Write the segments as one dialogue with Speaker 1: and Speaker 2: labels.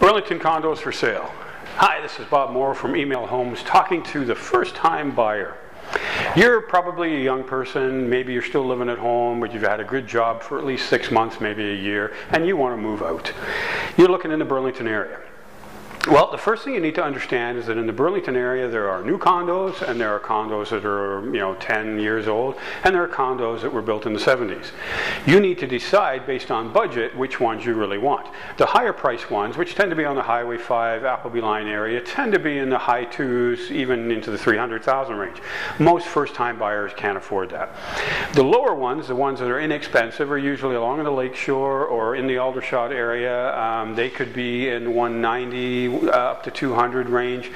Speaker 1: Burlington condos for sale. Hi, this is Bob Morrow from Email Homes talking to the first-time buyer. You're probably a young person, maybe you're still living at home, but you've had a good job for at least 6 months, maybe a year, and you want to move out. You're looking in the Burlington area. Well, the first thing you need to understand is that in the Burlington area there are new condos and there are condos that are 10 years old, and there are condos that were built in the 70s. You need to decide based on budget which ones you really want. The higher priced ones, which tend to be on the Highway 5 Appleby line area, tend to be in the high twos, even into the 300,000 range. Most first-time buyers can't afford that. The lower ones, the ones that are inexpensive, are usually along the lakeshore or in the Aldershot area. They could be in 190 up to 200 range,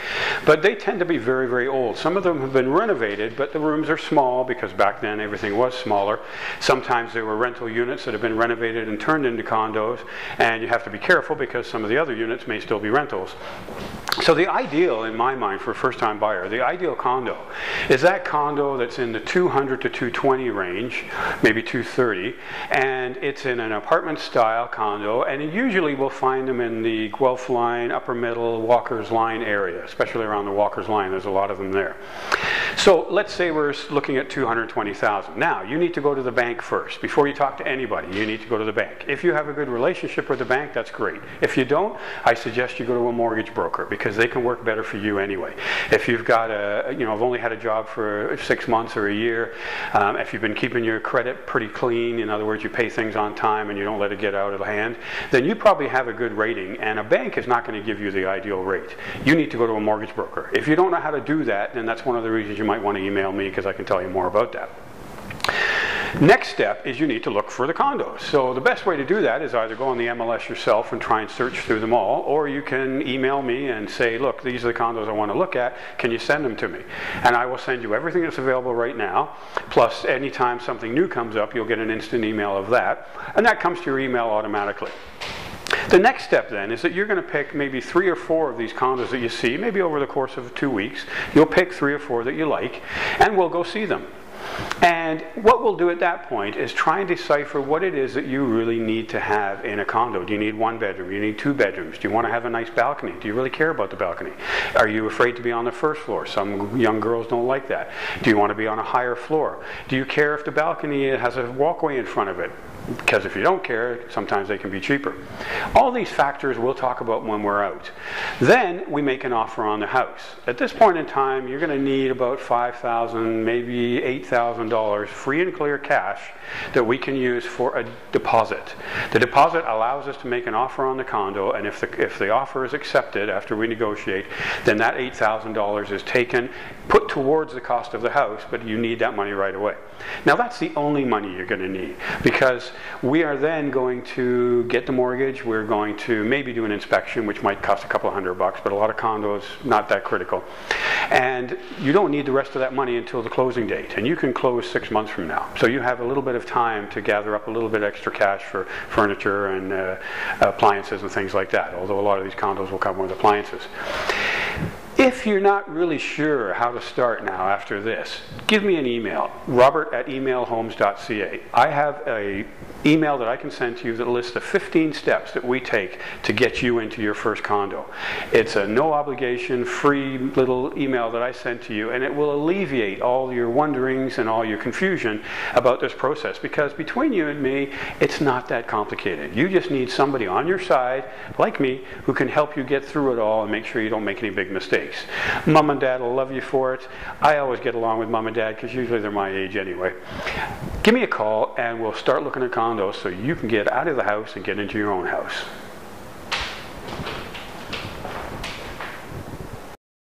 Speaker 1: but they tend to be very, very old. Some of them have been renovated, but the rooms are small because back then everything was smaller. Sometimes they were rental units that have been renovated and turned into condos, and you have to be careful because some of the other units may still be rentals. So the ideal, in my mind, for a first-time buyer, the ideal condo is that condo that's in the 200 to 220 range, maybe 230, and it's in an apartment-style condo, and usually we'll find them in the Guelph line, upper middle, Walker's line area, especially around the Walker's line. There's a lot of them there. So let's say we're looking at 220,000. Now, you need to go to the bank first. Before you talk to anybody, you need to go to the bank. If you have a good relationship with the bank, that's great. If you don't, I suggest you go to a mortgage broker because they can work better for you anyway. If you've got I've only had a job for 6 months or a year, if you've been keeping your credit pretty clean, in other words, you pay things on time and you don't let it get out of hand, then you probably have a good rating, and a bank is not going to give you the ideal rate. You need to go to a mortgage broker. If you don't know how to do that, then that's one of the reasons you might want to email me, because I can tell you more about that. Next step is you need to look for the condos. So the best way to do that is either go on the MLS yourself and try and search through them all, or you can email me and say, look, these are the condos I want to look at, can you send them to me? And I will send you everything that's available right now, plus anytime something new comes up, you'll get an instant email of that, and that comes to your email automatically. The next step then is that you're going to pick maybe 3 or 4 of these condos that you see, maybe over the course of 2 weeks. You'll pick 3 or 4 that you like, and we'll go see them. And what we'll do at that point is try and decipher what it is that you really need to have in a condo. Do you need 1 bedroom? Do you need 2 bedrooms? Do you want to have a nice balcony? Do you really care about the balcony? Are you afraid to be on the first floor? Some young girls don't like that. Do you want to be on a higher floor? Do you care if the balcony has a walkway in front of it? Because if you don't care, sometimes they can be cheaper. All these factors we'll talk about when we're out. Then we make an offer on the house. At this point in time, you're going to need about $5,000, maybe $8,000 free and clear cash that we can use for a deposit. The deposit allows us to make an offer on the condo, and if the offer is accepted after we negotiate, then that $8,000 is taken, put towards the cost of the house, but you need that money right away. Now that's the only money you're going to need, because we are then going to get the mortgage, we're going to maybe do an inspection, which might cost a couple of $100, but a lot of condos, not that critical. And you don't need the rest of that money until the closing date, and you can close 6 months from now. So you have a little bit of time to gather up a little bit extra cash for furniture and appliances and things like that, although a lot of these condos will come with appliances. If you're not really sure how to start now after this, give me an email, robert@emailhomes.ca. I have an email that I can send to you that lists the 15 steps that we take to get you into your first condo. It's a no obligation, free little email that I send to you, and it will alleviate all your wonderings and all your confusion about this process, because between you and me, it's not that complicated. You just need somebody on your side, like me, who can help you get through it all and make sure you don't make any big mistakes. Mom and Dad will love you for it. I always get along with Mom and Dad because usually they're my age anyway. Give me a call and we'll start looking at condos so you can get out of the house and get into your own house.